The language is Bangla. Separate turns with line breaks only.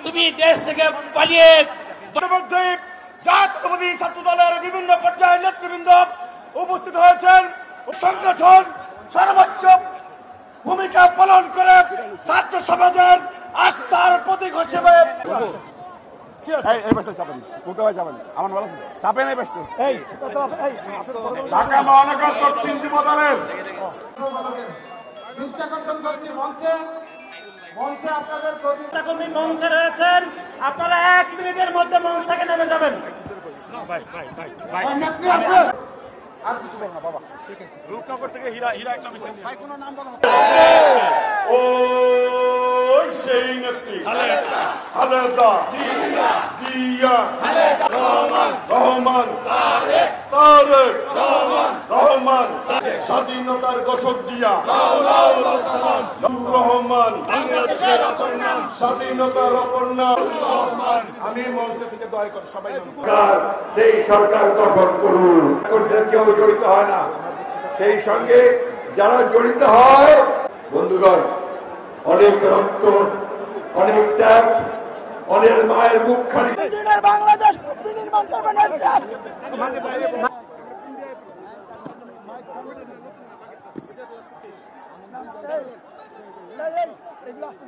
তুমি দেশ থেকে পালিয়ে
জাতীয়তাবাদী ছাত্র দলের বিভিন্ন পর্যায়ের নেতৃবৃন্দ উপস্থিত হয়েছেন। সংগঠন সর্বোচ্চ ভূমিকা পালন করে ছাত্র সমাজের আস্থার প্রতীক হিসেবে ঢাকা মহানগর দক্ষিণ যুব দলের
কর্মী মঞ্চে রয়েছেন, আপনারা 1 মিনিটের মধ্যে মঞ্চ থেকে নেমে যাবেন।
আর কিছু বল না বাবা, ঠিক আছে। রূপনগর থেকে হীরা একটা মিছিল নিয়ে ভাই, কোনো নাম বলো। ও সেই নেত্রী খালেদা জিয়া রহমান তারেক রহমান স্বাধীনতার ঘোষক জিয়া রহমান স্বাধীনতার অপর নাম। আমি মঞ্চ থেকে দয়া করে সবাই
সেই সরকার গঠন করুন। কেউ জড়িত হয় না, সেই সঙ্গে যারা জড়িত হয়, বন্ধুগণ, অনেক রক্ত, অনেক ত্যাগ, অনেক মায়ের মুখখানি
বাংলাদেশ বিনির্মাণ করবেন। এগুলো আসতে